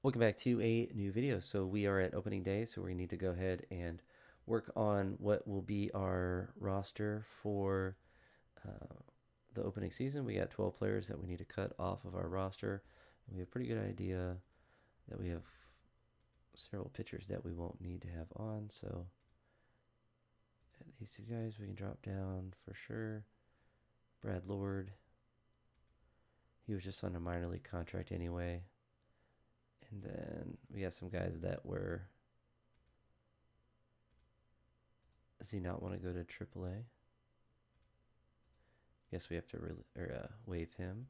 Welcome back to a new video. So we are at opening day, so we need to go ahead and work on what will be our roster for uh, the opening season. We got 12 players that we need to cut off of our roster. And we have a pretty good idea that we have several pitchers that we won't need to have on. So these two guys we can drop down for sure. Brad Lord, he was just on a minor league contract anyway. And then we got some guys that were. Does he not want to go to AAA? Guess we have to waive him.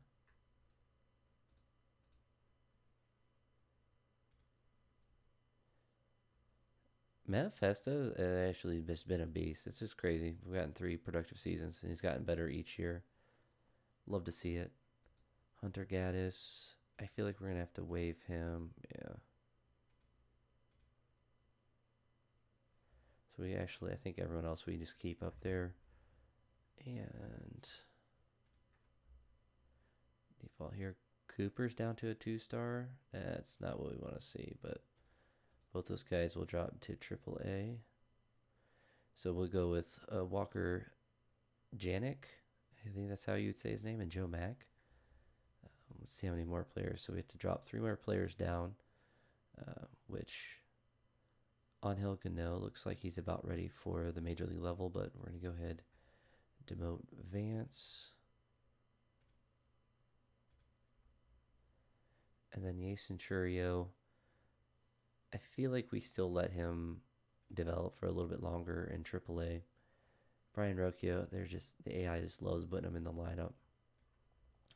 Manifesto actually just been a beast. It's just crazy. We've gotten 3 productive seasons, and he's gotten better each year. Love to see it. Hunter Gaddis. I feel like we're going to have to waive him. Yeah. So we actually, I think everyone else we just keep up there. And default here. Cooper's down to a 2-star. That's not what we want to see, but both those guys will drop to AAA. So we'll go with Walker Janik. I think that's how you'd say his name, and Joe Mack. Let's see how many more players. So we have to drop 3 more players down, which Angel Gano looks like he's about ready for the major league level, but we're going to go ahead and demote Vance. And then Jason Churio, I feel like we still let him develop for a little bit longer in AAA. Brian Rocchio, the AI just loves putting him in the lineup.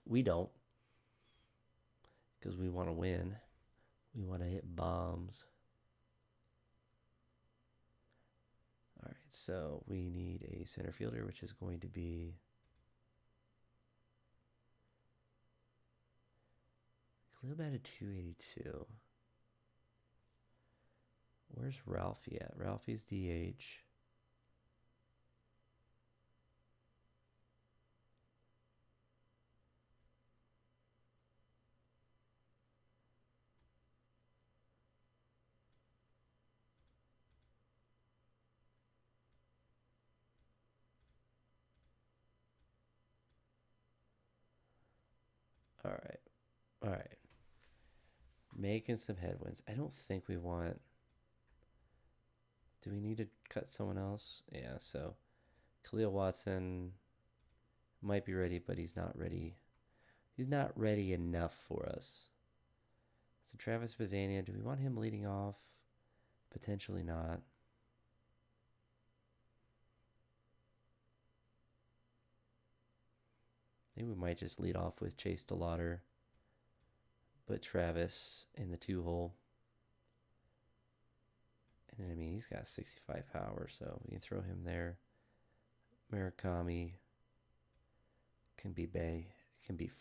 We don't, because we want to win. We want to hit bombs. All right, so we need a center fielder, which is going to be Khalil batted 282. Where's Ralphie at? Ralphie's DH. All right. All right. Making some headwinds. I don't think we want. Do we need to cut someone else? Yeah, so Khalil Watson might be ready, but he's not ready. He's not ready enough for us. So Travis Bazania, do we want him leading off? Potentially not. I think we might just lead off with Chase DeLauder, but Travis in the 2-hole. And I mean, he's got 65 power, so we can throw him there. Murakami can be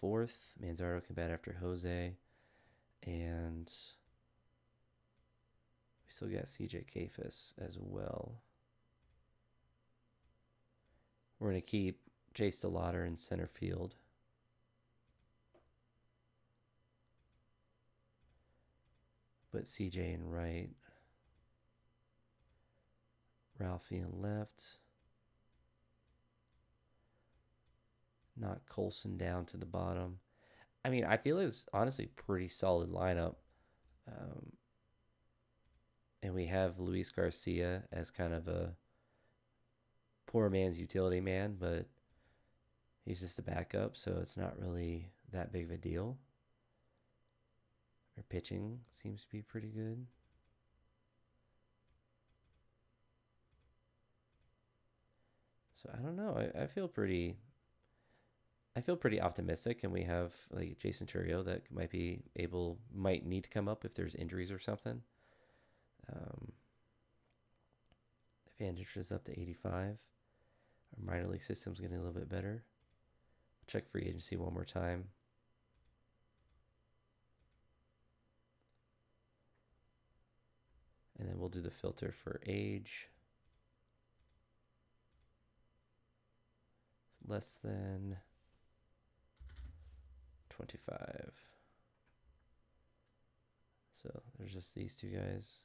4th. Manzardo can bat after Jose. And we still got CJ Kafis as well. We're going to keep Chase DeLauder in center field. But CJ in right. Ralphie in left. Knock Colson down to the bottom. I mean, I feel it's honestly pretty solid lineup. And we have Luis Garcia as kind of a poor man's utility man, but he's just a backup, so it's not really that big of a deal. Our pitching seems to be pretty good. So I don't know. I feel pretty optimistic, and we have like Jason Churio that might need to come up if there's injuries or something. Advantage is up to 85. Our minor league system's getting a little bit better. Check free agency one more time. And then we'll do the filter for age. Less than 25. So there's just these two guys.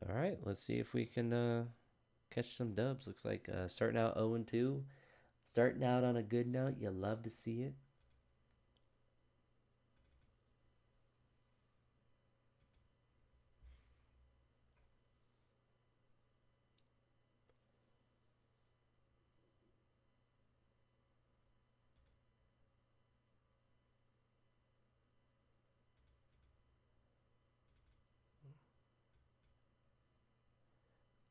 All right, let's see if we can catch some dubs. Looks like starting out 0-2. Starting out on a good note. You love to see it.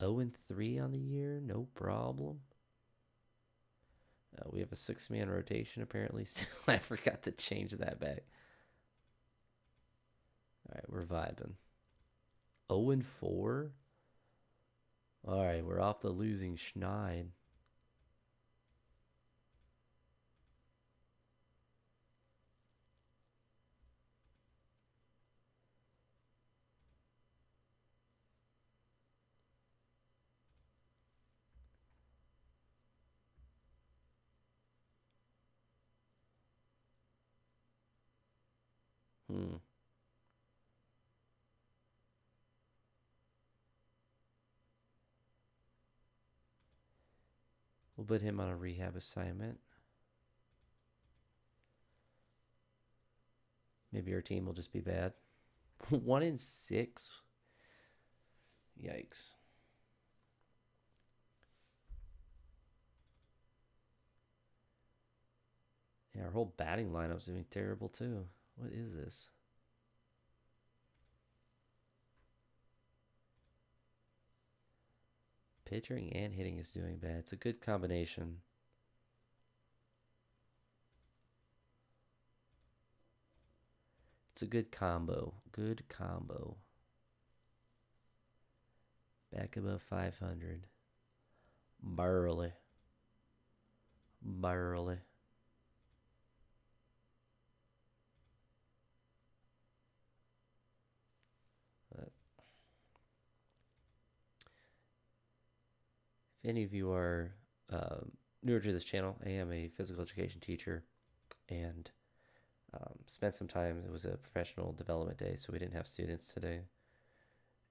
Oh and 3 on the year, no problem. We have a 6-man rotation apparently. Still, I forgot to change that back. All right, we're vibing. 0 and 4. All right, we're off the losing schneid. Hmm. We'll put him on a rehab assignment. Maybe our team will just be bad. 1 in 6. Yikes. Yeah, our whole batting lineup's doing terrible too. What is this? Pitching and hitting is doing bad. It's a good combination. It's a good combo. Good combo. Back above 500. Barely. Barely. If any of you are newer to this channel, I am a physical education teacher and spent some time. It was a professional development day, so we didn't have students today.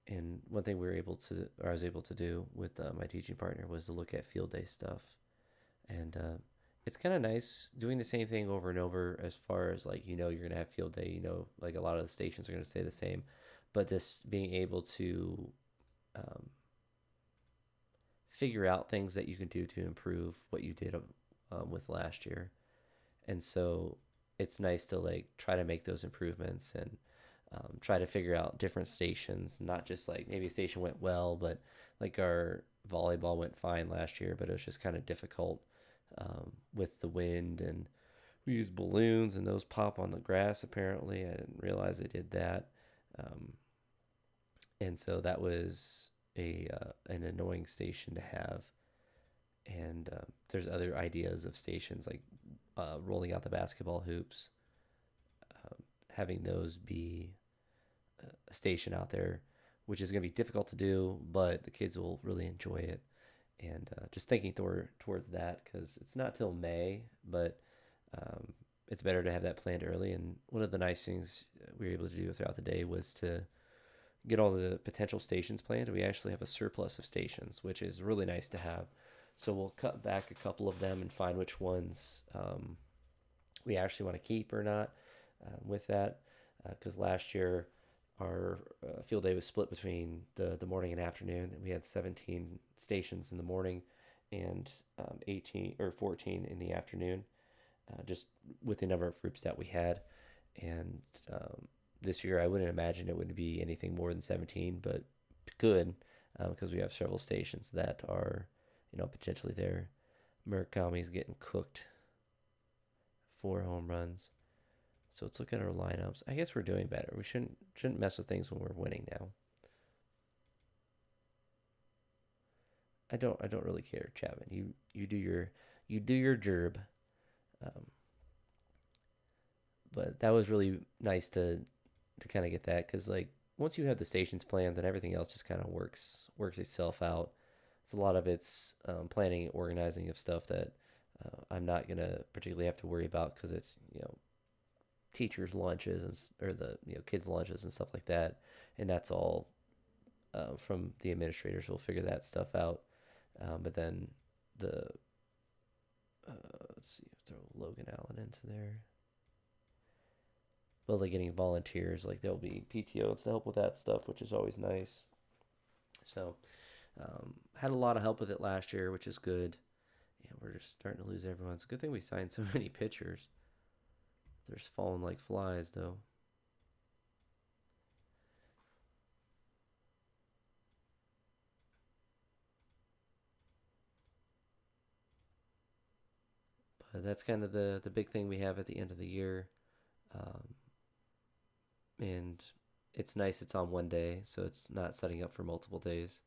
And one thing we were able to, or I was able to do with my teaching partner was to look at field day stuff. And it's kind of nice doing the same thing over and over as far as like, you're going to have field day, like a lot of the stations are going to stay the same, but just being able to figure out things that you can do to improve what you did with last year. And so it's nice to like try to make those improvements and try to figure out different stations, not just like maybe a station went well, but like our volleyball went fine last year, but it was just kind of difficult with the wind, and we used balloons and those pop on the grass apparently. I didn't realize they did that. And so that was an annoying station to have. And there's other ideas of stations like rolling out the basketball hoops, having those be a station out there, which is going to be difficult to do, but the kids will really enjoy it. And just thinking towards that, because it's not till May, but it's better to have that planned early. And one of the nice things we were able to do throughout the day was to get all the potential stations planned. We actually have a surplus of stations, which is really nice to have. So we'll cut back a couple of them and find which ones we actually want to keep or not with that. Because last year our field day was split between the morning and afternoon. We had 17 stations in the morning and 18 or 14 in the afternoon, just with the number of groups that we had. And this year I wouldn't imagine it would be anything more than 17, but good, because we have several stations that are potentially there. Murakami's getting cooked. 4 home runs. So let's look at our lineups. I guess we're doing better. We shouldn't mess with things when we're winning now. I don't really care, Chapman. You do your gerb. But that was really nice to kind of get that, because like once you have the stations planned, then everything else just kind of works itself out. It's a lot of it's planning, organizing of stuff that I'm not gonna particularly have to worry about because it's teachers' lunches or the kids' lunches and stuff like that, and that's all from the administrators. Will figure that stuff out. But then the let's see, throw Logan Allen into there. Well, they're getting volunteers. Like there'll be PTOs to help with that stuff, which is always nice. So had a lot of help with it last year, which is good. Yeah, we're just starting to lose everyone. It's a good thing we signed so many pitchers. They're just falling like flies, though. But that's kind of the big thing we have at the end of the year. Um, and it's nice it's on one day, so it's not setting up for multiple days.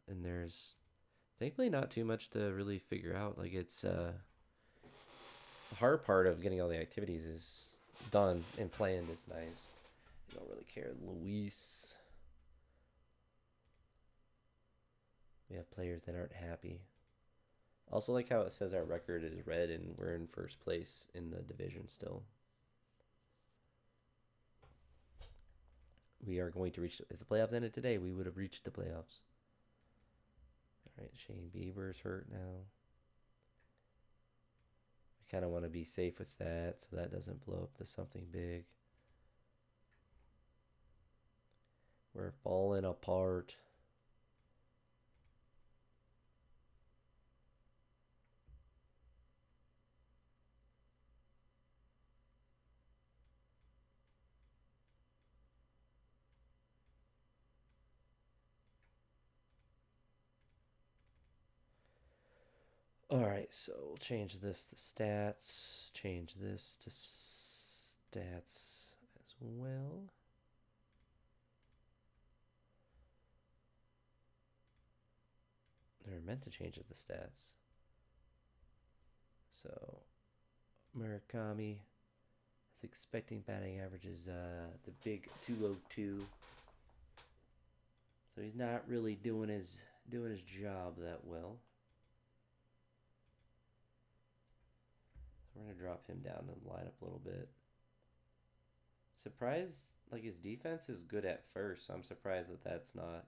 And there's thankfully not too much to really figure out. Like it's the hard part of getting all the activities is done and playing is nice. You don't really care. Luis. We have players that aren't happy. Also like how it says our record is red and we're in first place in the division still. We are going to reach, if the playoffs ended today, we would have reached the playoffs. All right, Shane Bieber's hurt now. We kind of want to be safe with that so that doesn't blow up to something big. We're falling apart. All right, so we'll change this to stats. Change this to stats as well. They're meant to change it to stats. So Murakami is expecting batting average is the big 202. So he's not really doing his job that well. So we're gonna drop him down in the lineup a little bit. Surprised, like his defense is good at first, so I'm surprised that that's not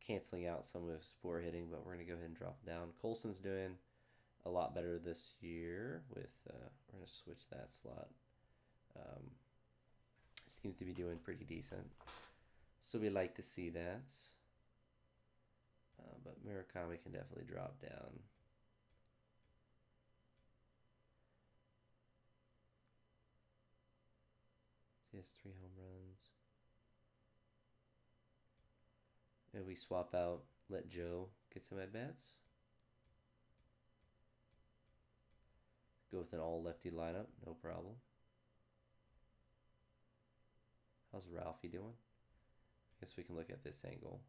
canceling out some of his spore hitting. But we're gonna go ahead and drop him down. Colson's doing a lot better this year. With we're gonna switch that slot. Seems to be doing pretty decent, so we like to see that. But Murakami can definitely drop down. He has 3 home runs. Maybe we swap out, let Joe get some at bats. Go with an all lefty lineup, no problem. How's Ralphie doing? I guess we can look at this angle.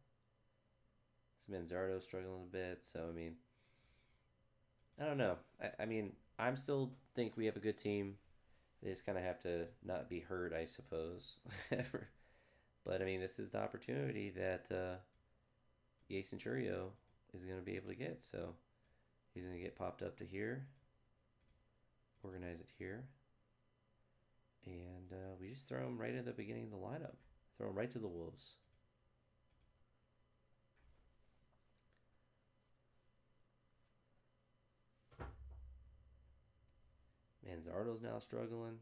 So Manzardo struggling a bit, so I mean, I don't know. I mean, I'm still think we have a good team. They just kind of have to not be hurt, I suppose. But I mean, this is the opportunity that Jason Churio is going to be able to get. So he's going to get popped up to here, organize it here, and we just throw him right at the beginning of the lineup. Throw him right to the Wolves. Manzardo's now struggling.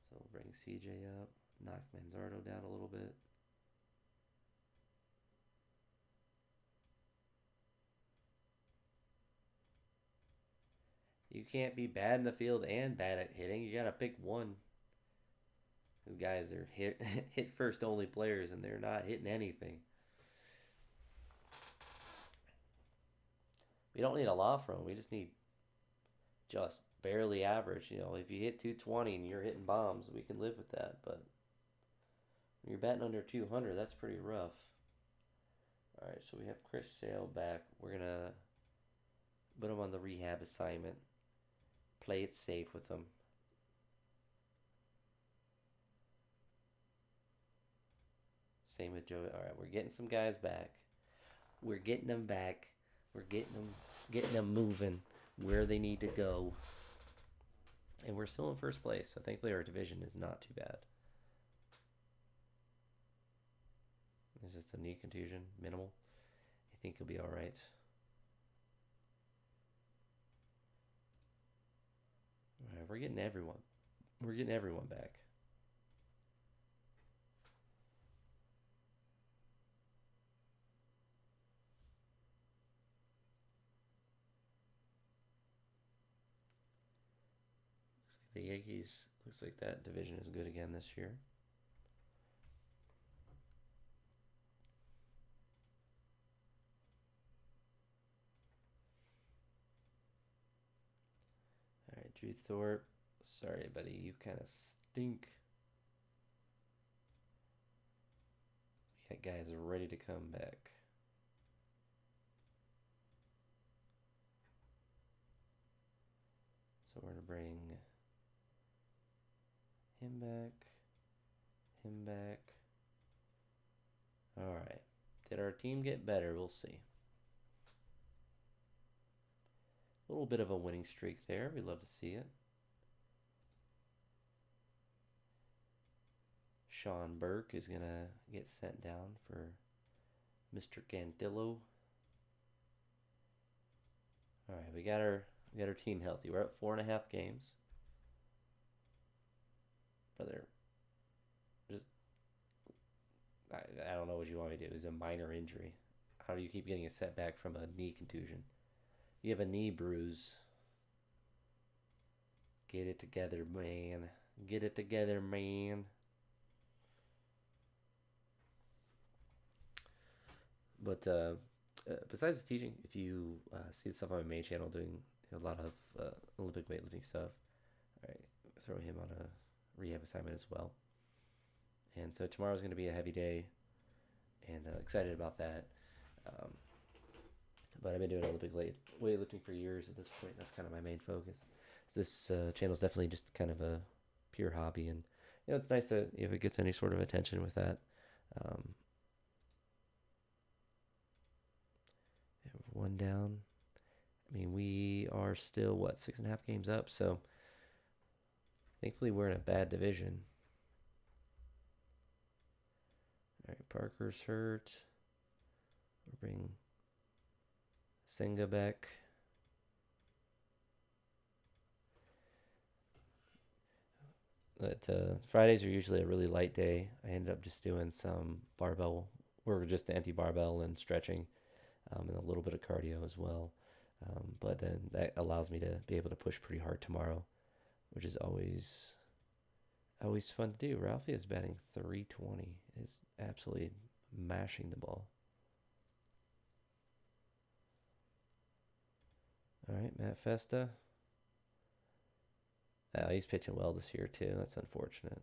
So we'll bring CJ up, knock Manzardo down a little bit. You can't be bad in the field and bad at hitting. You gotta pick one. These guys are hit first only players, and they're not hitting anything. We don't need a lot from them. We just need just barely average. You know, if you hit 220 and you're hitting bombs, we can live with that. But when you're batting under 200, that's pretty rough. All right, so we have Chris Sale back. We're gonna put him on the rehab assignment. Play it safe with him. Same with Joe. All right, we're getting some guys back. We're getting them back. We're getting them moving where they need to go. And we're still in first place, so thankfully our division is not too bad. It's just a knee contusion, minimal. I think he'll be all right. All right, we're getting everyone. We're getting everyone back. The Yankees, looks like that division is good again this year. All right, Drew Thorpe. Sorry, buddy, you kind of stink. We got guys ready to come back. So we're going to bring him back. Him back. All right. Did our team get better? We'll see. A little bit of a winning streak there. We'd love to see it. Sean Burke is going to get sent down for Mr. Cantillo. All right, we got our team healthy. We're at 4.5 games. Brother, just I don't know what you want me to do. It was a minor injury. How do you keep getting a setback from a knee contusion? You have a knee bruise. Get it together, man. Get it together, man. But besides teaching, if you see the stuff on my main channel doing a lot of Olympic weightlifting stuff, all right, throw him on a rehab assignment as well. And so tomorrow's going to be a heavy day, and excited about that. But I've been doing Olympic weightlifting for years at this point. That's kind of my main focus. This channel is definitely just kind of a pure hobby, and it's nice that if it gets any sort of attention with that. One down. I mean, we are still 6.5 games up, so thankfully we're in a bad division. All right, Parker's hurt. We'll bring Senga back. But Fridays are usually a really light day. I ended up just doing some barbell, or just the empty barbell and stretching, and a little bit of cardio as well. But then that allows me to be able to push pretty hard tomorrow, which is always fun to do. Ralphie is batting .320. Is absolutely mashing the ball. All right, Matt Festa. Oh, he's pitching well this year too. That's unfortunate.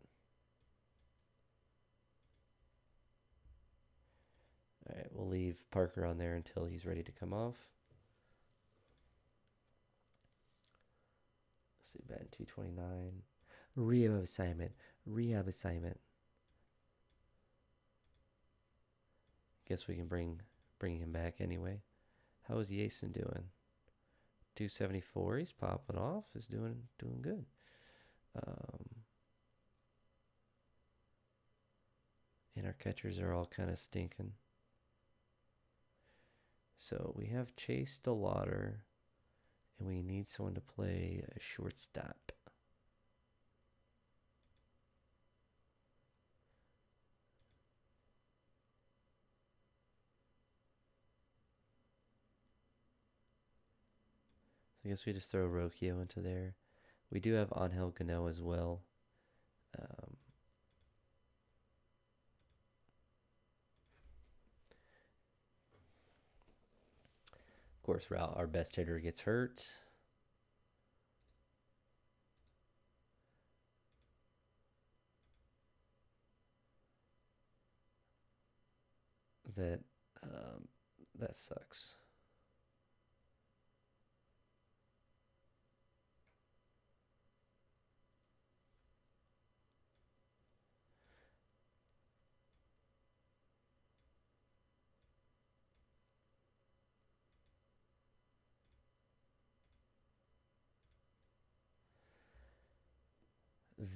All right, we'll leave Parker on there until he's ready to come off. Let's see, batting .229. Rehab assignment. Guess we can bring him back anyway. How is Yason doing? .274. He's popping off. He's doing good. And our catchers are all kind of stinking. So we have Chase DeLauder, and we need someone to play a shortstop. So I guess we just throw Rocchio into there. We do have Angel Gano as well. Of course, our best hitter gets hurt. That sucks.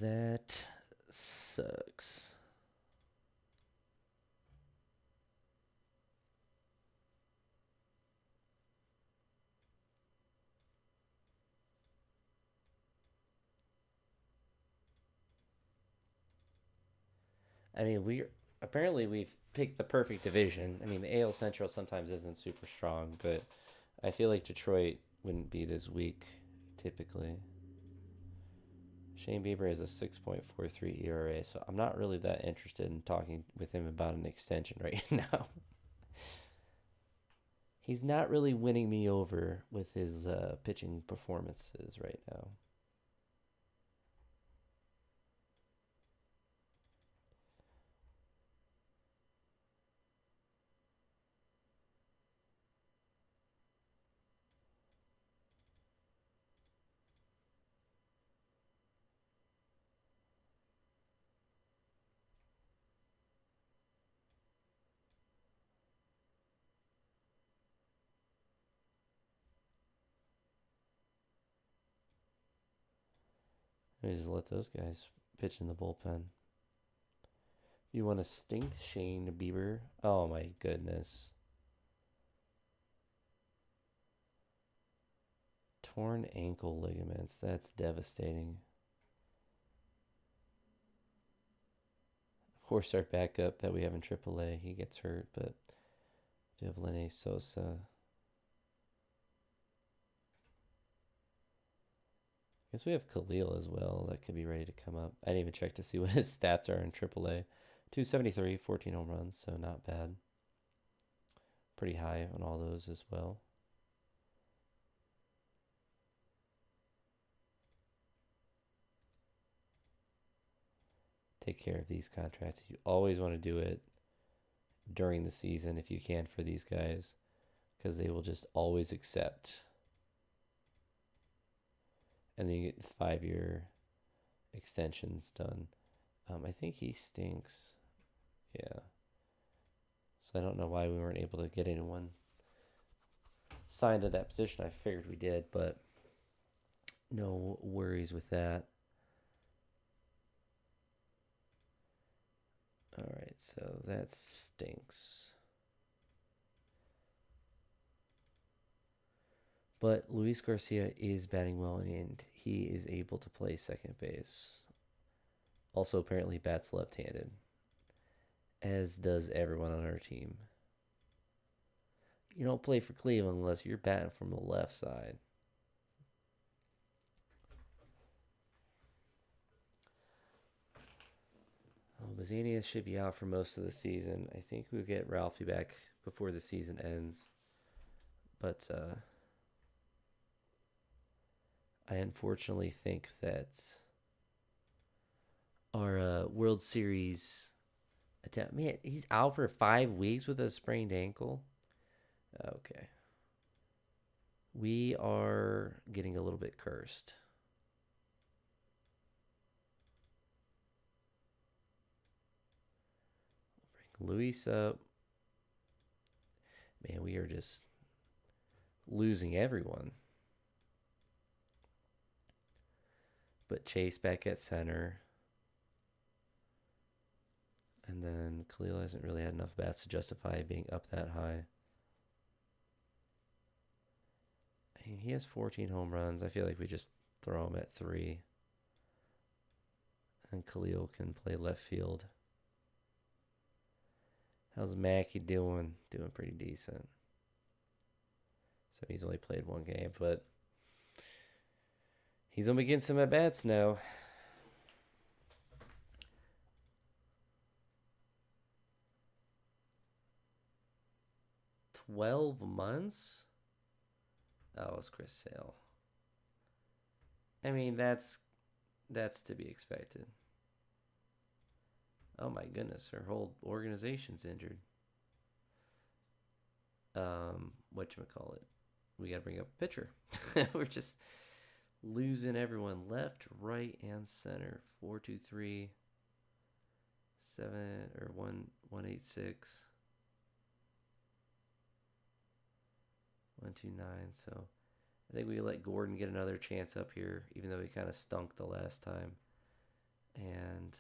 That sucks. I mean, we've picked the perfect division. I mean, the AL Central sometimes isn't super strong, but I feel like Detroit wouldn't be this weak typically. Shane Bieber has a 6.43 ERA, so I'm not really that interested in talking with him about an extension right now. He's not really winning me over with his pitching performances right now. Let me just let those guys pitch in the bullpen. You want to stink Shane Bieber? Oh my goodness. Torn ankle ligaments. That's devastating. Of course, our backup that we have in AAA, he gets hurt, but we have Lenny Sosa. I guess we have Khalil as well. That could be ready to come up. I didn't even check to see what his stats are in AAA. 273, 14 home runs, so not bad. Pretty high on all those as well. Take care of these contracts. You always want to do it during the season if you can for these guys, because they will just always accept. And then you get 5-year extensions done. I think he stinks. Yeah. So I don't know why we weren't able to get anyone signed to that position. I figured we did, but no worries with that. All right, so that stinks. But Luis Garcia is batting well, and he is able to play second base. Also, apparently, bats left-handed, as does everyone on our team. You don't play for Cleveland unless you're batting from the left side. Well, Bazania should be out for most of the season. I think we'll get Ralphie back before the season ends. But I unfortunately think that our World Series attempt, man, he's out for 5 weeks with a sprained ankle. Okay. We are getting a little bit cursed. Bring Luis up. Man, we are just losing everyone. But Chase back at center. And then Khalil hasn't really had enough bats to justify being up that high. I mean, he has 14 home runs. I feel like we just throw him at 3. And Khalil can play left field. How's Mackey doing? Doing pretty decent. So he's only played 1 game, but he's only getting some at bats now. $12 months? Oh, it's Chris Sale. I mean, that's to be expected. Oh my goodness, her whole organization's injured. Whatchamacallit? We gotta bring up a pitcher. We're just losing everyone left, right, and center. 4-2-3, 7 or 1-1-8-6. 1-2-9. So I think we let Gordon get another chance up here, even though he kind of stunk the last time. And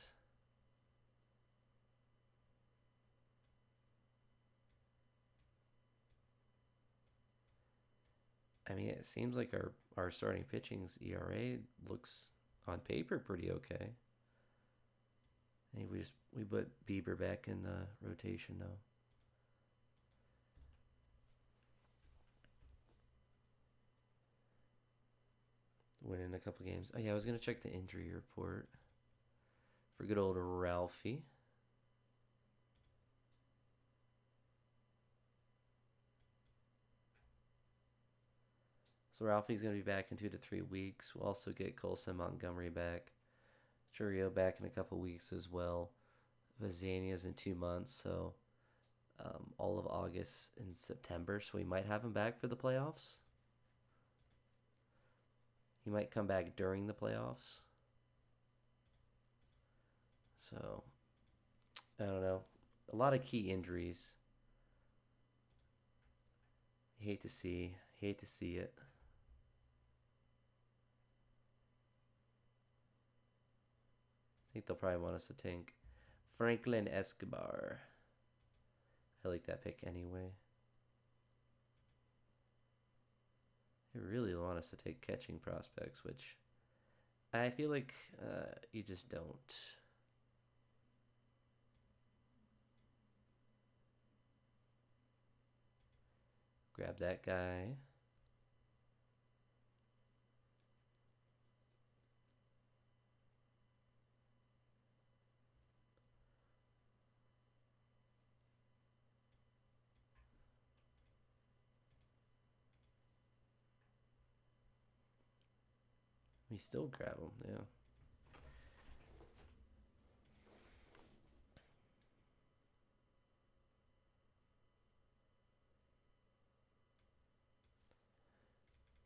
I mean, it seems like our starting pitching's ERA looks on paper pretty okay. I think we put Bieber back in the rotation though. Winning a couple games. Oh yeah, I was gonna check the injury report for good old Ralphie. So Ralphie's gonna be back in 2 to 3 weeks. We'll also get Colson Montgomery back. Churio back in a couple weeks as well. Vazania's in 2 months, so all of August and September. So we might have him back for the playoffs. He might come back during the playoffs. So I don't know. A lot of key injuries. Hate to see it. I think they'll probably want us to tank Franklin Escobar. I like that pick anyway. They really want us to take catching prospects, which I feel like you just don't. Grab that guy. We still grab him, yeah.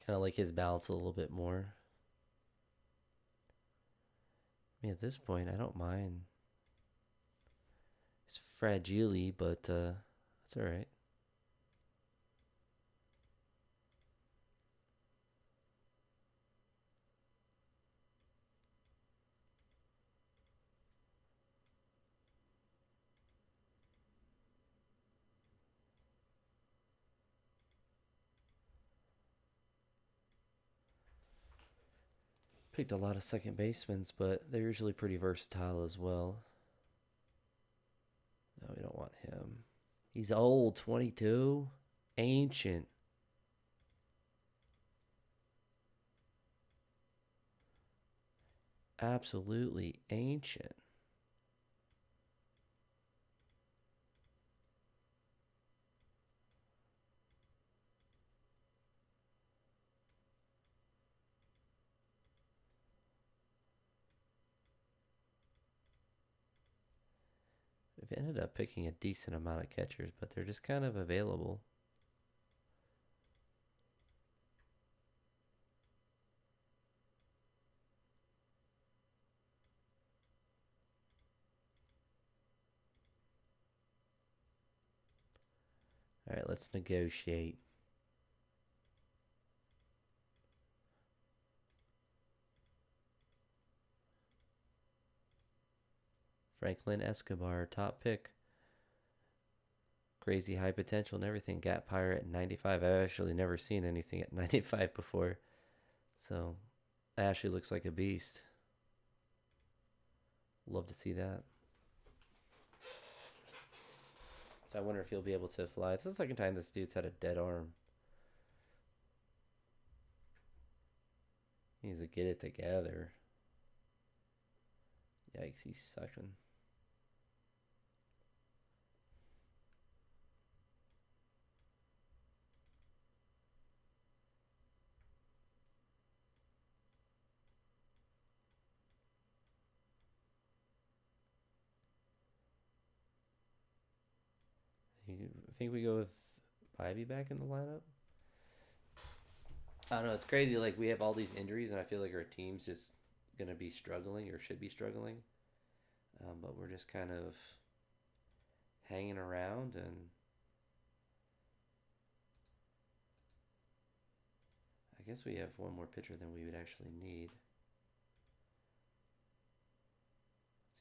Kind of like his balance a little bit more. I mean, at this point, I don't mind. It's fragile, but that's all right. Picked a lot of second basemen, but they're usually pretty versatile as well. No, we don't want him. He's old, 22. Ancient. Absolutely ancient. We've ended up picking a decent amount of catchers, but they're just kind of available. All right, let's negotiate. Franklin Escobar, top pick. Crazy high potential and everything. Gap Pirate at 95. I've actually never seen anything at 95 before. So, Ashley looks like a beast. Love to see that. So I wonder if he'll be able to fly. It's the second time this dude's had a dead arm. He needs to get it together. Yikes, he's sucking. You think we go with Ivy back in the lineup? I don't know. It's crazy. Like, we have all these injuries, and I feel like our team's just going to be struggling or should be struggling. But we're just kind of hanging around, and I guess we have one more pitcher than we would actually need.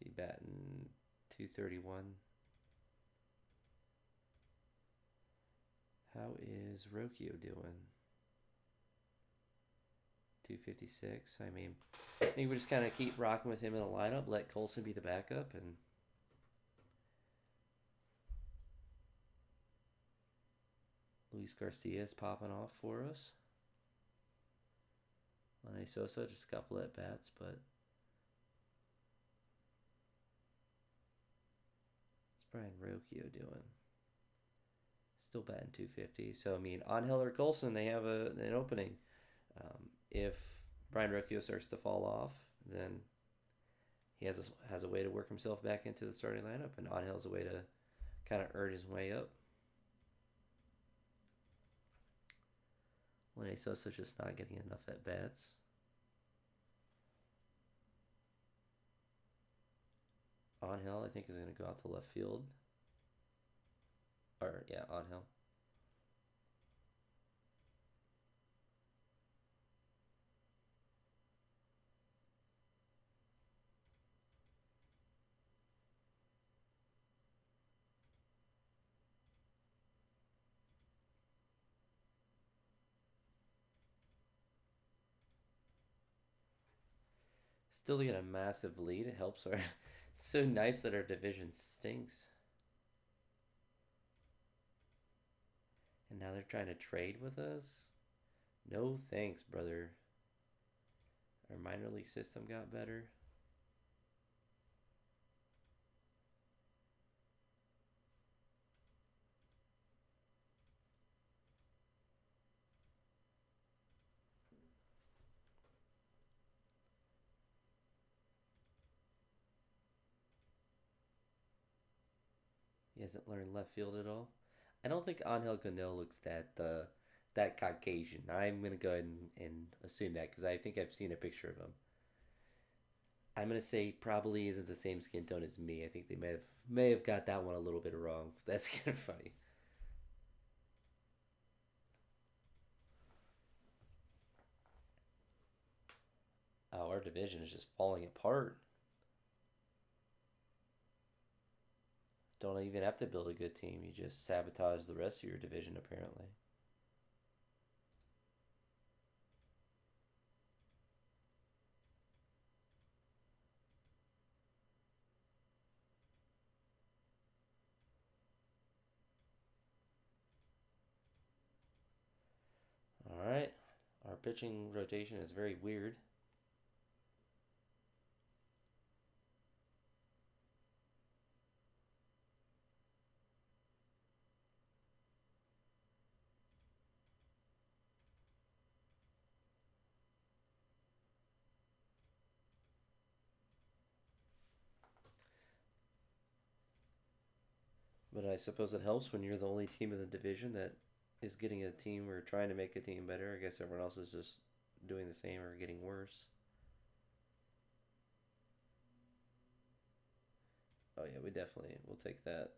See, batting 231. How is Rocchio doing? 256. I mean, I think we just kind of keep rocking with him in the lineup. Let Colson be the backup, and Luis Garcia is popping off for us. Lene Sosa, just a couple at bats, but what's Brian Rocchio doing? Still batting 250. So I mean, Angel or Colson, they have an opening. If Brian Rocchio starts to fall off, then he has a way to work himself back into the starting lineup, and Angel's a way to kind of earn his way up. Lene Sosa's just not getting enough at bats. Angel, I think, is going to go out to left field. Or, yeah, Angel. Still to get a massive lead. It helps our. It's so nice that our division stinks. And now they're trying to trade with us? No thanks, brother. Our minor league system got better. He hasn't learned left field at all. I don't think Angel Cano looks that Caucasian. I'm gonna go ahead and assume that because I think I've seen a picture of him. I'm gonna say probably isn't the same skin tone as me. I think they may have got that one a little bit wrong. That's kind of funny. Oh, our division is just falling apart. Don't even have to build a good team. You just sabotage the rest of your division, apparently. All right. Our pitching rotation is very weird. But I suppose it helps when you're the only team in the division that is getting a team or trying to make a team better. I guess everyone else is just doing the same or getting worse. Oh yeah, we definitely will take that.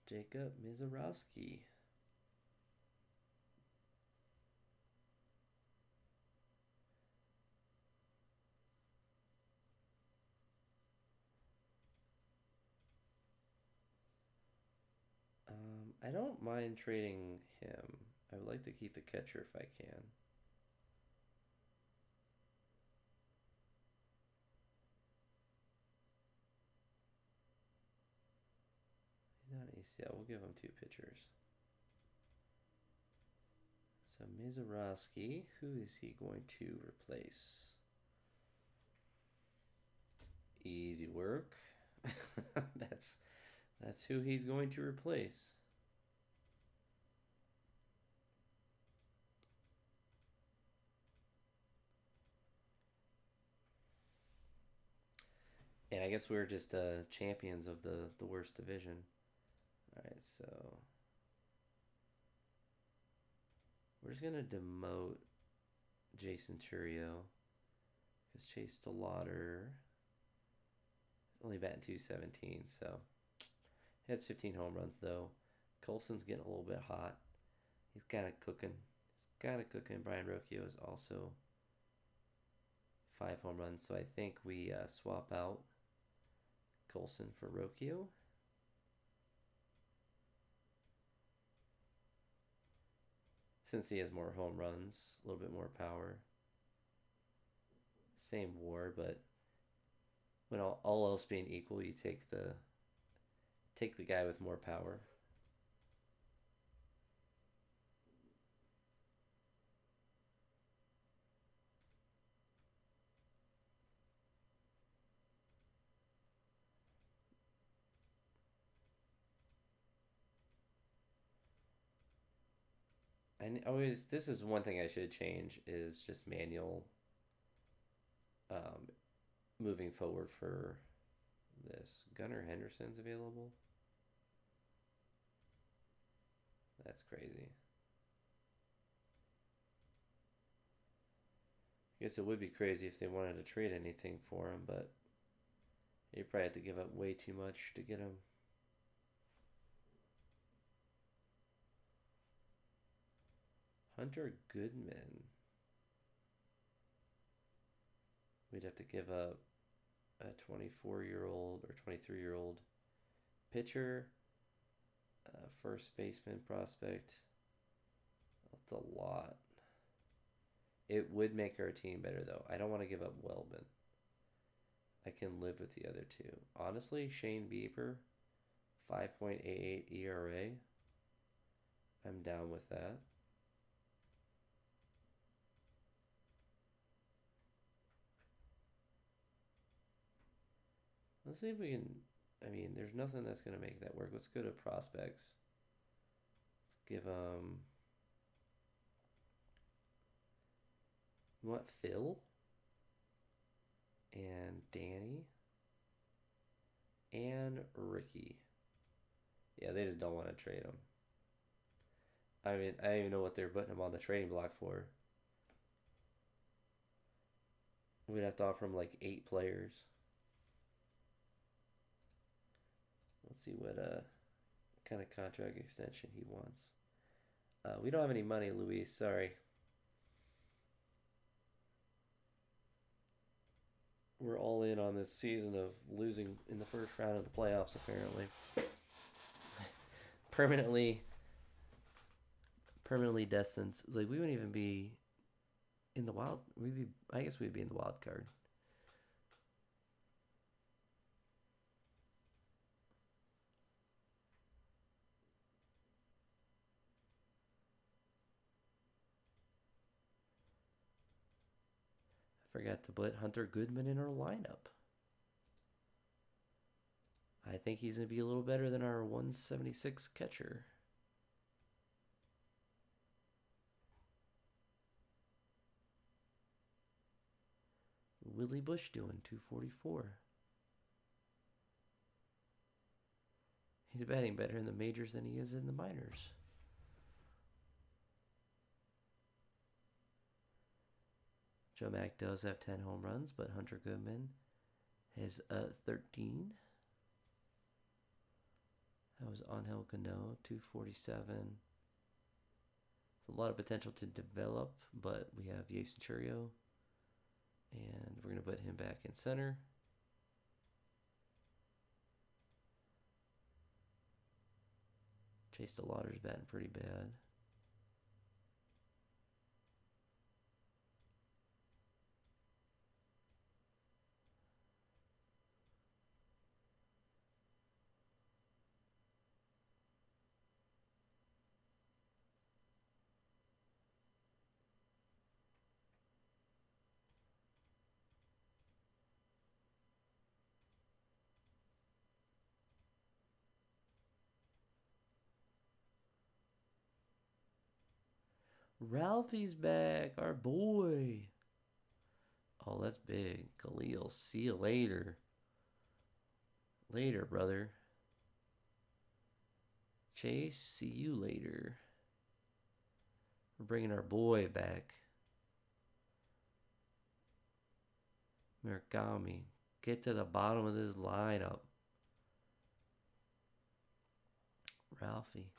Jacob Mizorowski. I don't mind trading him. I would like to keep the catcher if I can. Not ACL. We'll give him two pitchers. So Mizorowski, who is he going to replace? Easy work. that's who he's going to replace. And I guess we're just champions of the worst division. All right, so we're just gonna demote Jason Churio because Chase DeLauder is only batting 217, so he has 15 home runs though. Colson's getting a little bit hot. He's kind of cooking. He's kind of cooking. Brian Rocchio is also 5 home runs. So I think we swap out Colson for Rocchio. Since he has more home runs, a little bit more power. Same WAR, but when all else being equal, you take the guy with more power. I always, this is one thing I should change, is just manual um, moving forward for this. Gunnar Henderson's available. That's crazy. I guess it would be crazy if they wanted to trade anything for him, but you probably have to give up way too much to get him. Hunter Goodman. We'd have to give up a 24-year-old or 23-year-old pitcher, first baseman prospect. That's a lot. It would make our team better, though. I don't want to give up Wellman. I can live with the other two. Honestly, Shane Bieber, 5.88 ERA. I'm down with that. Let's see if we can. I mean, there's nothing that's going to make that work. Let's go to prospects. Let's give them. You want Phil? And Danny? And Ricky. Yeah, they just don't want to trade him. I mean, I don't even know what they're putting him on the trading block for. We'd have to offer him like 8 players. Let's see what kind of contract extension he wants. We don't have any money, Luis. Sorry. We're all in on this season of losing in the first round of the playoffs, apparently. permanently destined. Like, we wouldn't even be in the wild. I guess we'd be in the wild card. I forgot to put Hunter Goodman in our lineup. I think he's going to be a little better than our 176 catcher. Willie Bush doing 244. He's batting better in the majors than he is in the minors. Joe Mack does have 10 home runs, but Hunter Goodman has 13. That was Angel Cano, 247. It's a lot of potential to develop, but we have Jason Churio, and we're going to put him back in center. Chase DeLauder's batting pretty bad. Ralphie's back, our boy. Oh, that's big. Khalil, see you later. Later, brother. Chase, see you later. We're bringing our boy back. Murakami, get to the bottom of this lineup. Ralphie.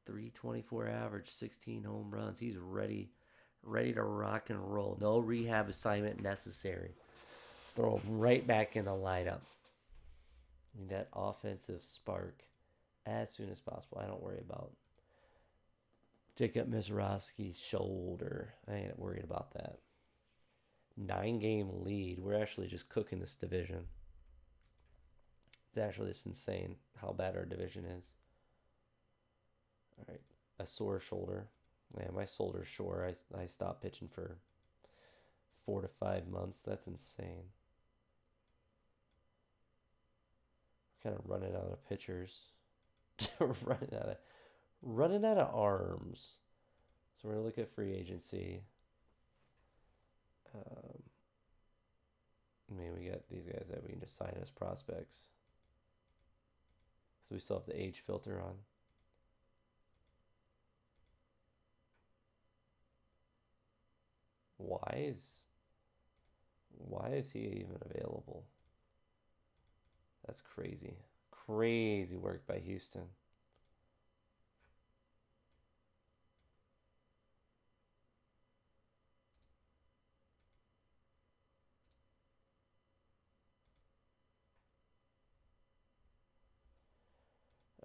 324 average, 16 home runs. He's ready to rock and roll. No rehab assignment necessary. Throw him right back in the lineup. Need that offensive spark as soon as possible. I don't worry about Jacob Mizraski's shoulder. I ain't worried about that. 9-game lead. We're actually just cooking this division. It's actually just insane how bad our division is. All right, a sore shoulder. Yeah, my shoulder's sore. I stopped pitching for 4 to 5 months. That's insane. Kind of running out of pitchers. running out of arms. So we're gonna look at free agency. I mean, we got these guys that we can just sign as prospects. So we still have the age filter on. Why is he even available? That's crazy. Crazy work by Houston.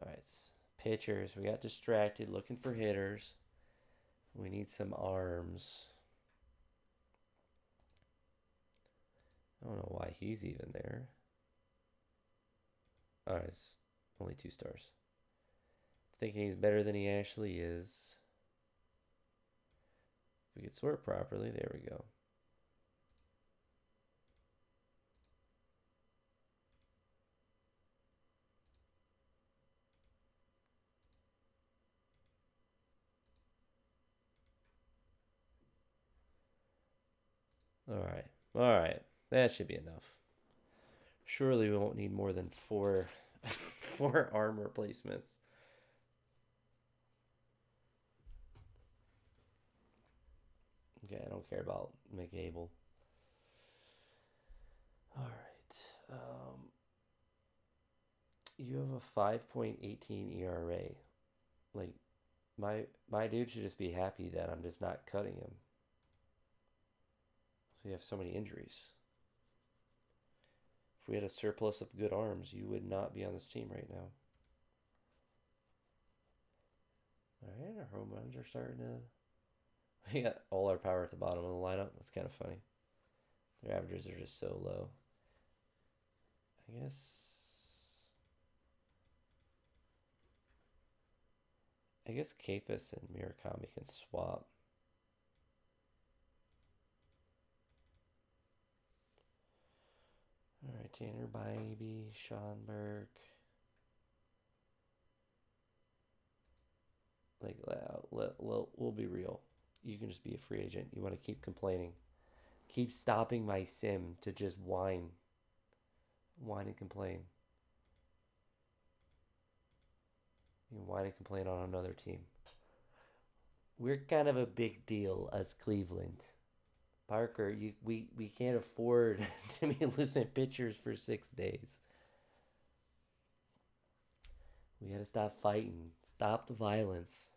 All right, pitchers. We got distracted looking for hitters. We need some arms. I don't know why he's even there. Oh, it's only 2 stars. Thinking he's better than he actually is. If we could sort properly, there we go. All right. That should be enough. Surely we won't need more than 4 4 arm replacements. Okay, I don't care about McAble. All right. You have a 5.18 ERA. Like, my dude should just be happy that I'm just not cutting him. So you have so many injuries. If we had a surplus of good arms, you would not be on this team right now. All right, our home runs are starting to... We got all our power at the bottom of the lineup. That's kind of funny. Their averages are just so low. I guess Kafis and Murakami can swap. All right, Tanner Bybee, Sean Burke. Like, we'll be real. You can just be a free agent. You want to keep complaining. Keep stopping my sim to just whine. Whine and complain. You whine and complain on another team. We're kind of a big deal as Cleveland. Parker, we can't afford to be losing pitchers for 6 days. We gotta stop fighting. Stop the violence.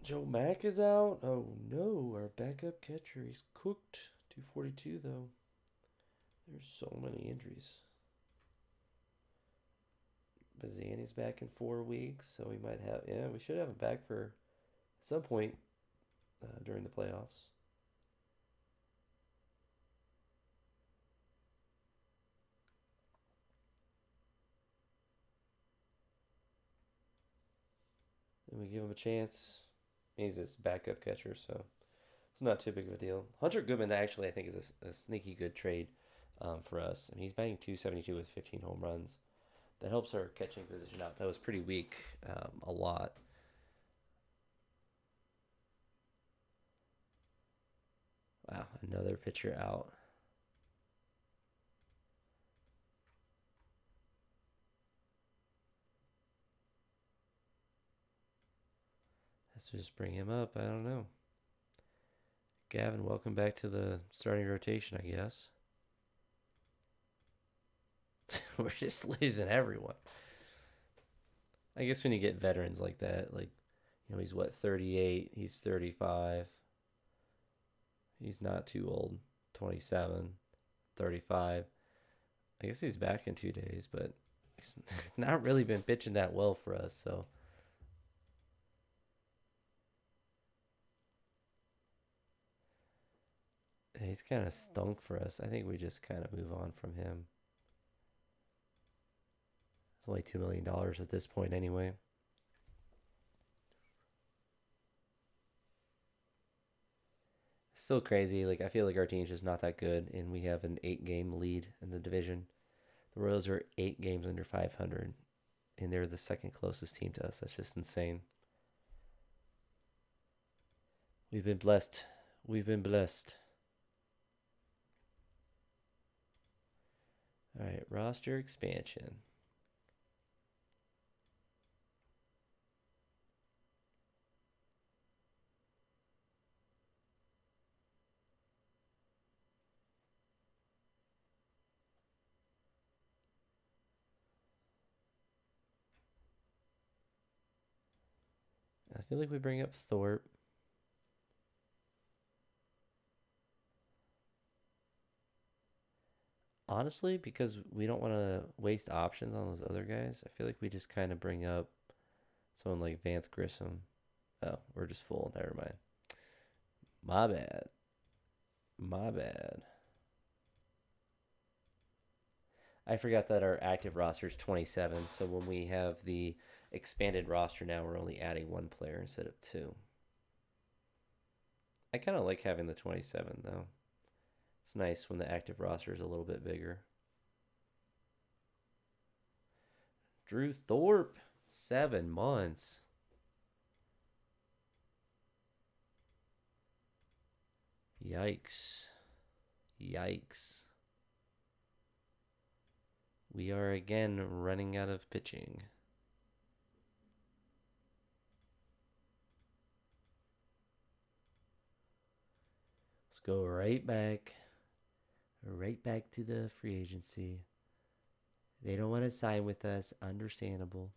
Joe Mack is out. Oh no, our backup catcher. He's cooked. 242 though. There's so many injuries. Bazzani's back in 4 weeks, so we might have... Yeah, we should have him back for some point during the playoffs. And we give him a chance. He's his backup catcher, so it's not too big of a deal. Hunter Goodman, actually, I think is a sneaky good trade for us. I mean, he's batting 272 with 15 home runs. That helps our catching position out. That was pretty weak, a lot. Wow, another pitcher out. Let's just bring him up. I don't know. Gavin, welcome back to the starting rotation, I guess. We're just losing everyone. I guess when you get veterans like that, like, you know, he's what, 38, he's 35. He's not too old. 27, 35. I guess he's back in 2 days, but he's not really been pitching that well for us, so he's kind of stunk for us. I think we just kind of move on from him. It's only $2 million at this point anyway. Still crazy. Like, I feel like our team's just not that good, and we have an 8-game lead in the division. The Royals are 8 games under 500, and they're the second closest team to us. That's just insane. We've been blessed. We've been blessed. All right, roster expansion. I feel like we bring up Thorpe. Honestly, because we don't want to waste options on those other guys, I feel like we just kind of bring up someone like Vance Grissom. Oh, we're just full. Never mind. My bad. My bad. I forgot that our active roster is 27, so when we have the expanded roster now, we're only adding one player instead of two. I kind of like having the 27, though. It's nice when the active roster is a little bit bigger. Drew Thorpe, 7 months. Yikes. Yikes. We are again running out of pitching. Let's go right back to the free agency. They don't want to sign with us. Understandable.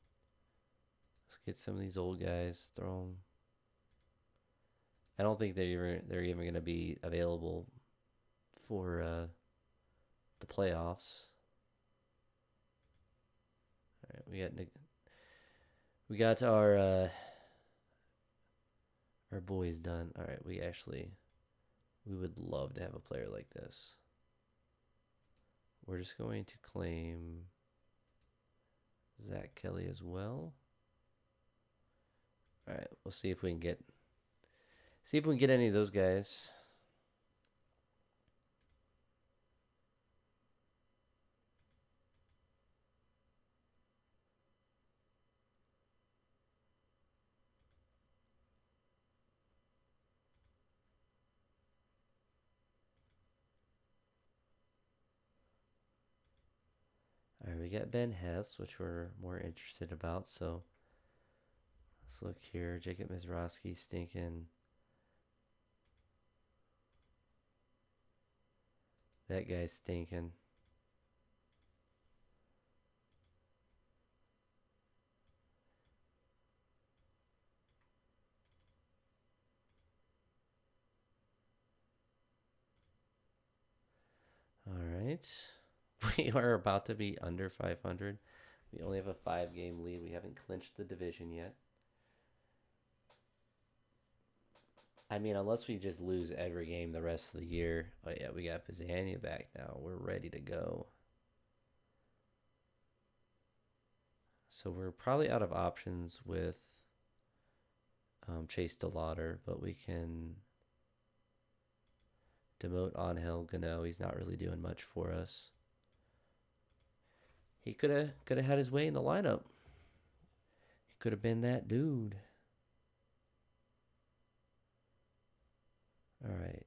Let's get some of these old guys. Throw them. I don't think they're even going to be available for the playoffs. All right, we got our boys done. All right, we would love to have a player like this. We're just going to claim Zach Kelly as well. All right, we'll see if we can get any of those guys. All right, we got Ben Hess, which we're more interested about. So let's look here. Jacob Mizraski stinking. That guy's stinking. All right. We are about to be under 500. We only have a 5-game lead. We haven't clinched the division yet. I mean, unless we just lose every game the rest of the year. Oh, yeah, we got Pizzania back now. We're ready to go. So we're probably out of options with Chase DeLauder, but we can demote Angel Gano. He's not really doing much for us. He could have had his way in the lineup. He could have been that dude. All right.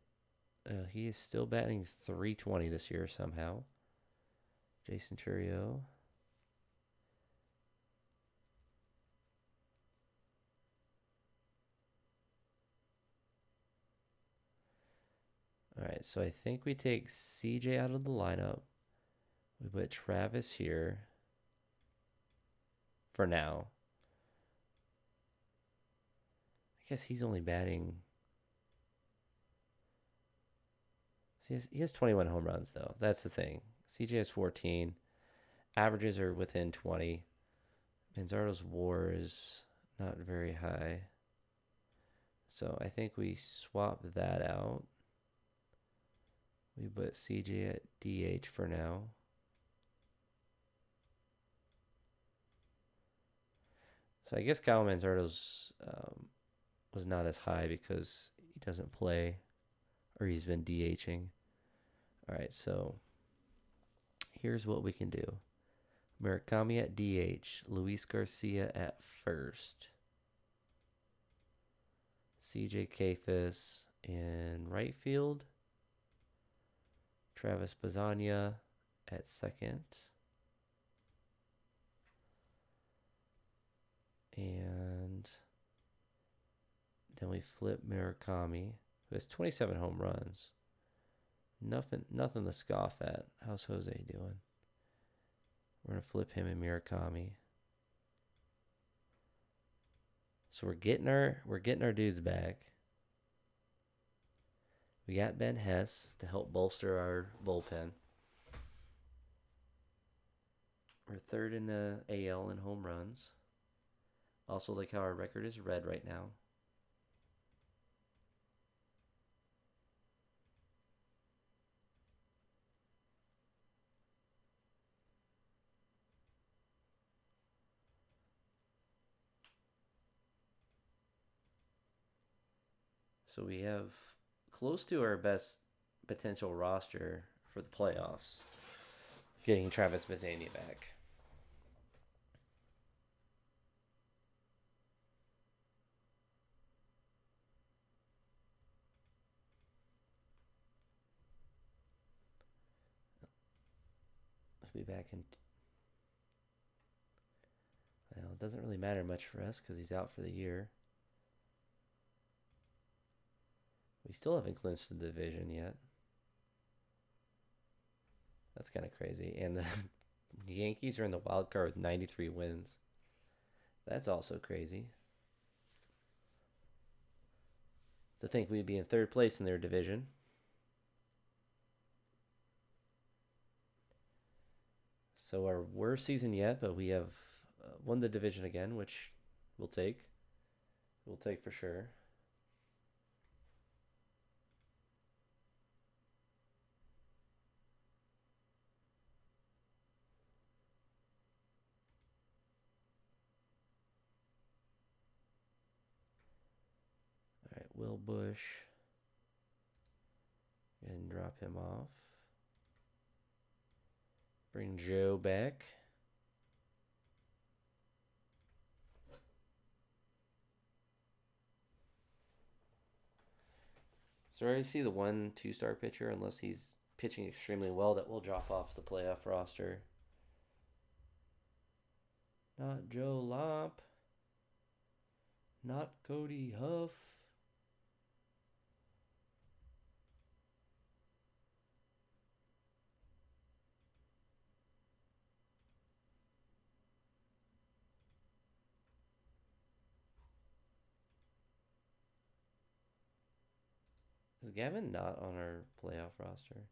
He is still batting .320 this year somehow. Jason Churio. All right, so I think we take CJ out of the lineup. We put Travis here for now. I guess he's only batting. He has 21 home runs, though. That's the thing. CJ has 14. Averages are within 20. Manzardo's WAR is not very high. So I think we swap that out. We put CJ at DH for now. So I guess Kyle Manzardo's was not as high because he doesn't play or he's been DHing. All right, so here's what we can do. Murakami at DH, Luis Garcia at first, CJ Kayfus in right field, Travis Bazania at second, and then we flip Murakami, who has 27 home runs. Nothing to scoff at. How's Jose doing? We're gonna flip him and Murakami. So we're getting our dudes back. We got Ben Hess to help bolster our bullpen. We're third in the AL in home runs. Also, like how our record is red right now. So we have close to our best potential roster for the playoffs. Getting Travis Bazania back. He'll be back in. Well, it doesn't really matter much for us because he's out for the year. We still haven't clinched the division yet. That's kind of crazy. And the Yankees are in the wild card with 93 wins. That's also crazy. To think we'd be in third place in their division. So our worst season yet, but we have won the division again, which we'll take. We'll take for sure. All right, Will Bush. And drop him off. Bring Joe back. So I already see the 1-2 star pitcher, unless he's pitching extremely well, that will drop off the playoff roster. Not Joe Lomp. Not Cody Huff. Is Gavin not on our playoff roster?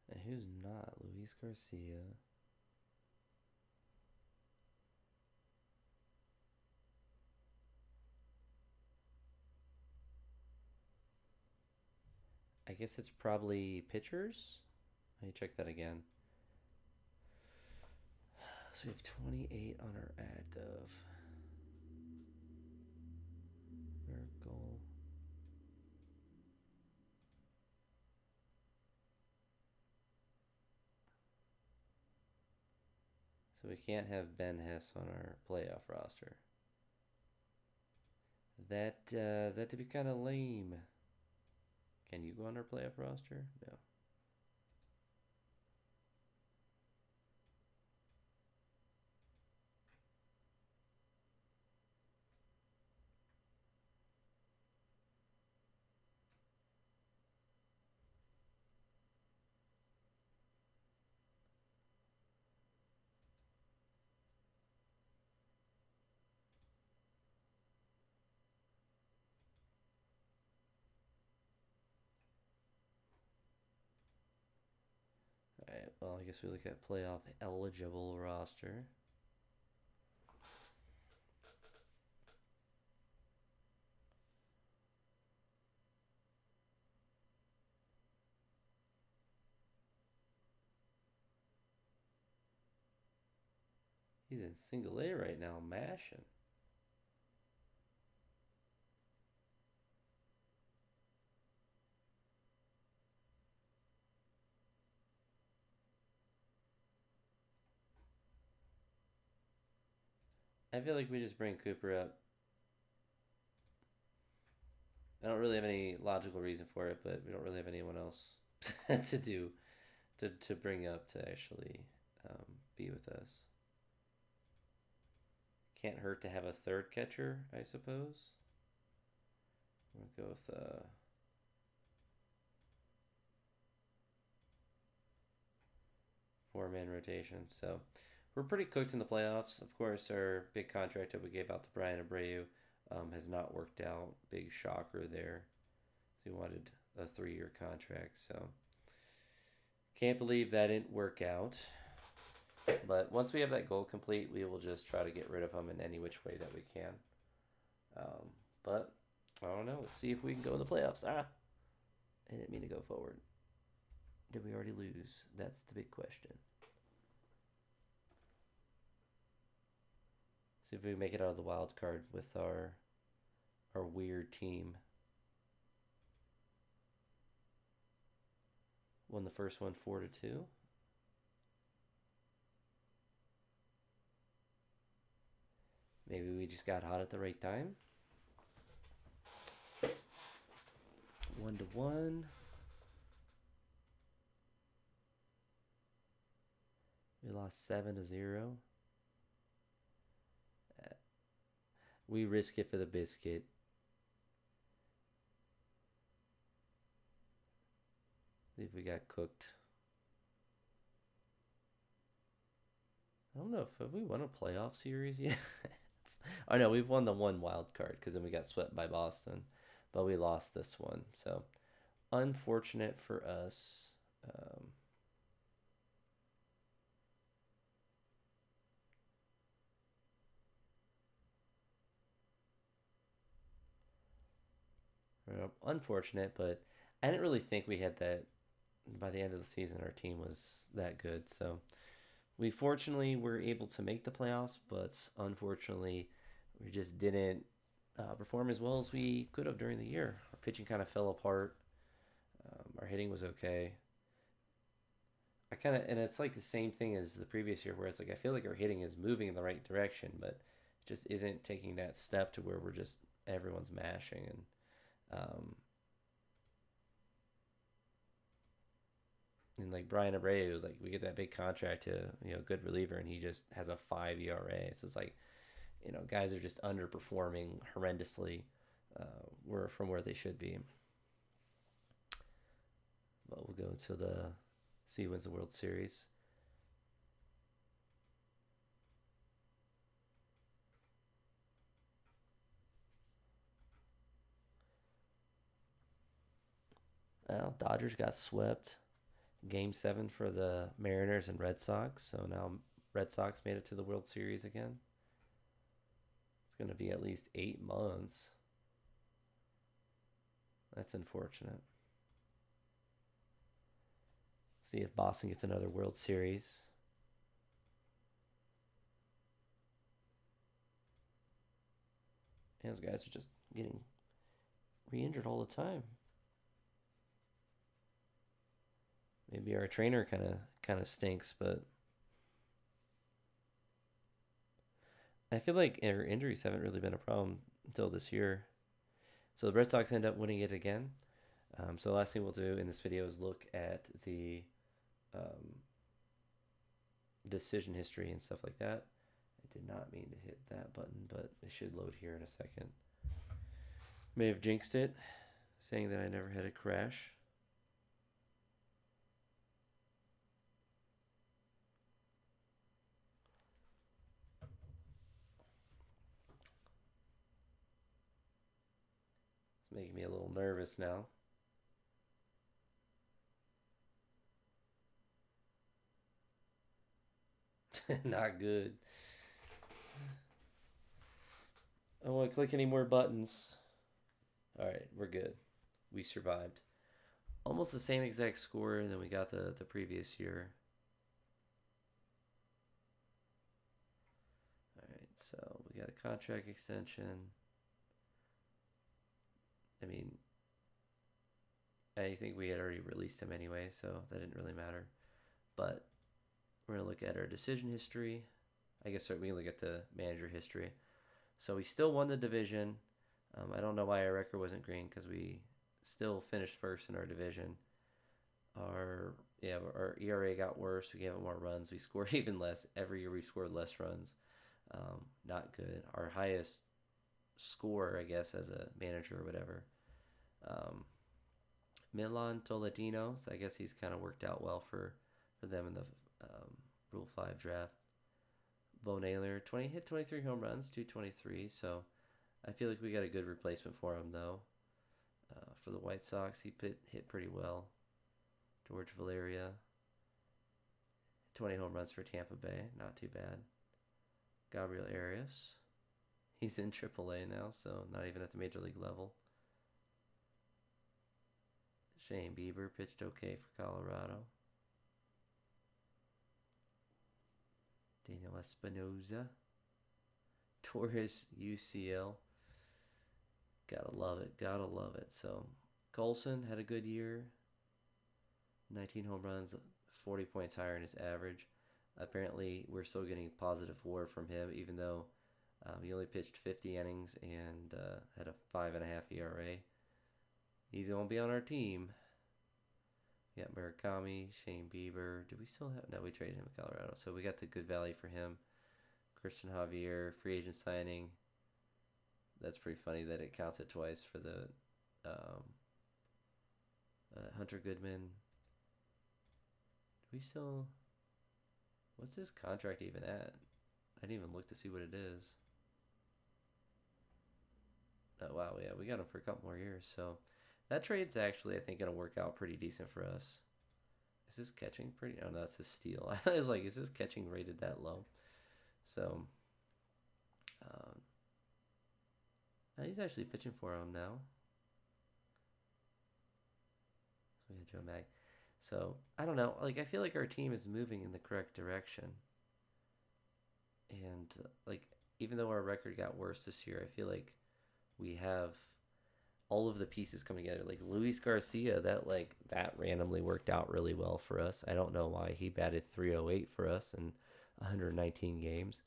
And who's not? Luis Garcia. I guess it's probably pitchers. Let me check that again. So we have 28 on our active. Miracle. So we can't have Ben Hess on our playoff roster. That'd be kind of lame. Can you go on our playoff roster? No. All right. Well, I guess we look at playoff eligible roster. He's in single A right now, mashing. I feel like we just bring Cooper up. I don't really have any logical reason for it, but we don't really have anyone else to do to bring up to actually be with us. Can't hurt to have a third catcher, I suppose. We'll go with 4-man rotation. So we're pretty cooked in the playoffs. Of course, our big contract that we gave out to Brian Abreu has not worked out. Big shocker there. He wanted a 3-year contract, so can't believe that didn't work out. But once we have that goal complete, we will just try to get rid of him in any which way that we can. But I don't know. Let's see if we can go in the playoffs. I didn't mean to go forward. Did we already lose? That's the big question. See if we can make it out of the wild card with our weird team. Won the first one 4-2. Maybe we just got hot at the right time. 1-1. We lost 7-0. We risk it for the biscuit. See if we got cooked. I don't know if have we won a playoff series yet. I know we've won the one wild card because then we got swept by Boston, but we lost this one. So unfortunate for us. Unfortunate, but I didn't really think we had that by the end of the season. Our team was that good, so we fortunately were able to make the playoffs, but unfortunately, we just didn't perform as well as we could have during the year. Our pitching kind of fell apart. Our hitting was okay. And it's like the same thing as the previous year, where it's like I feel like our hitting is moving in the right direction, but it just isn't taking that step to where we're just everyone's mashing and like Brian Abreu was like we get that big contract to good reliever, and he just has a 5 ERA. So it's like guys are just underperforming horrendously, from where they should be. But we'll go to the see who wins the World Series. Well, Dodgers got swept. Game 7 for the Mariners and Red Sox. So now Red Sox made it to the World Series again. It's going to be at least 8 months. That's unfortunate. See if Boston gets another World Series. And those guys are just getting re-injured all the time. Maybe our trainer kind of stinks, but I feel like our injuries haven't really been a problem until this year. So the Red Sox end up winning it again. So the last thing we'll do in this video is look at the um, decision history and stuff like that. I did not mean to hit that button, but it should load here in a second. May have jinxed it, saying that I never had a crash. It's making me a little nervous now. Not good. I don't want to click any more buttons. Alright, we're good. We survived. Almost the same exact score than we got the previous year. Alright, so we got a contract extension. I mean, I think we had already released him anyway, so that didn't really matter. But we're going to look at our decision history. I guess we can look at the manager history. So we still won the division. I don't know why our record wasn't green because we still finished first in our division. Our ERA got worse. We gave up more runs. We scored even less. Every year we scored less runs. Not good. Our highest score, I guess, as a manager or whatever. Milan Toledano. So I guess he's kind of worked out well for them in the Rule 5 draft. Bo Naylor, hit 23 home runs, 223. So I feel like we got a good replacement for him, though. For the White Sox, he hit pretty well. George Valeria, 20 home runs for Tampa Bay, not too bad. Gabriel Arias, he's in AAA now, so not even at the major league level. Shane Bieber pitched okay for Colorado. Daniel Espinoza. Torres, UCL. Gotta love it. Gotta love it. So, Colson had a good year. 19 home runs, 40 points higher than his average. Apparently, we're still getting positive WAR from him, even though he only pitched 50 innings and had a 5.5 ERA. He's going to be on our team. We got Murakami, Shane Bieber. Do we still have? No, we traded him to Colorado. So we got the good value for him. Christian Javier, free agent signing. That's pretty funny that it counts it twice for the Hunter Goodman. Do we still? What's his contract even at? I didn't even look to see what it is. Oh, wow, yeah, we got him for a couple more years. So that trade's actually, I think, going to work out pretty decent for us. Is this catching pretty? Oh, no, that's his steal. I was like, is this catching rated that low? So, he's actually pitching for him now. So we had Joe Mag. So, I don't know. Like, I feel like our team is moving in the correct direction. And, even though our record got worse this year, I feel like we have all of the pieces come together. Like, Luis Garcia, that randomly worked out really well for us. I don't know why. He batted .308 for us in 119 games.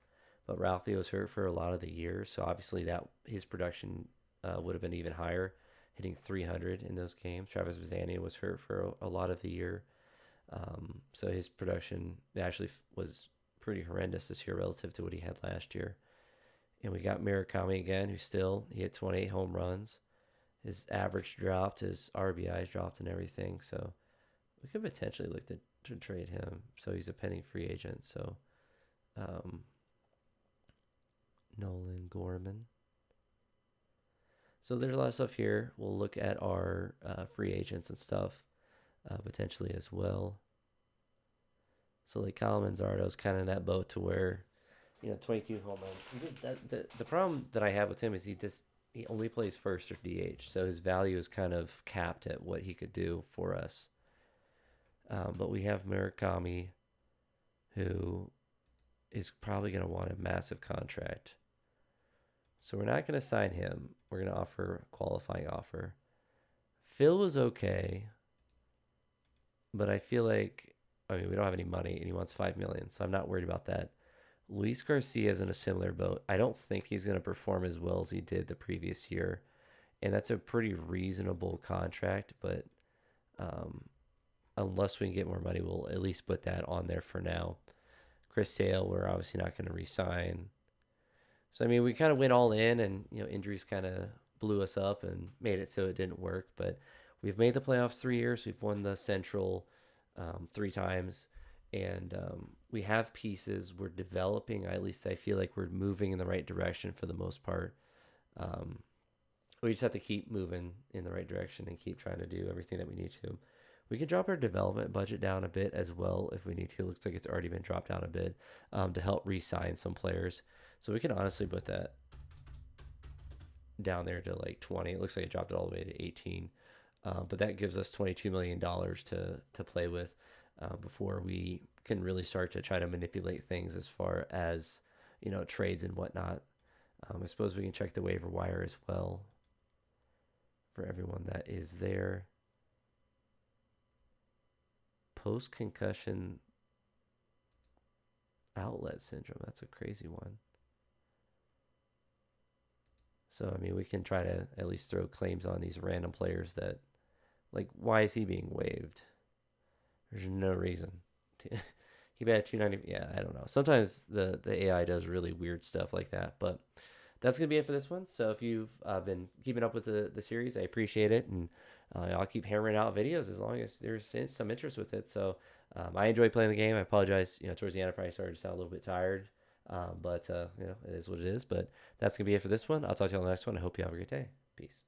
But Ralphie was hurt for a lot of the year, so obviously that his production would have been even higher, hitting 300 in those games. Travis Bazzani was hurt for a lot of the year, so his production actually was pretty horrendous this year relative to what he had last year. And we got Murakami again, he hit 28 home runs. His average dropped, his RBIs dropped, and everything. So we could potentially look to trade him. So he's a pending free agent. So Nolan Gorman. So there's a lot of stuff here. We'll look at our free agents and stuff potentially as well. So like Kyle Manzardo's kind of in that boat to where, 22 home runs. The problem that I have with him is he only plays first or DH, so his value is kind of capped at what he could do for us. But we have Murakami, who is probably going to want a massive contract. So we're not going to sign him. We're going to offer a qualifying offer. Phil was okay, but I feel like, we don't have any money, and he wants $5 million, so I'm not worried about that. Luis Garcia is in a similar boat. I don't think he's going to perform as well as he did the previous year, and that's a pretty reasonable contract. But um, unless we can get more money, we'll at least put that on there for now. Chris Sale, we're obviously not going to re-sign. So I mean, we kind of went all in, and injuries kind of blew us up and made it so it didn't work. But we've made the playoffs 3 years. We've won the Central 3 times, and we have pieces. We're developing. At least I feel like we're moving in the right direction for the most part. Um, we just have to keep moving in the right direction and keep trying to do everything that we need to. We can drop our development budget down a bit as well if we need to. It looks like it's already been dropped down a bit to help re-sign some players. So we can honestly put that down there to like 20. It looks like it dropped it all the way to 18. But that gives us $22 million to play with before we can really start to try to manipulate things as far as, trades and whatnot. I suppose we can check the waiver wire as well for everyone that is there. Post-concussion outlet syndrome. That's a crazy one. So, I mean, we can try to at least throw claims on these random players that, like, why is he being waived? There's no reason. He batted 290. Yeah, I don't know. Sometimes the AI does really weird stuff like that. But that's going to be it for this one. So if you've been keeping up with the series, I appreciate it. And I'll keep hammering out videos as long as there's some interest with it. So I enjoy playing the game. I apologize. Towards the end, I probably started to sound a little bit tired. But it is what it is. But that's going to be it for this one. I'll talk to you on the next one. I hope you have a great day. Peace.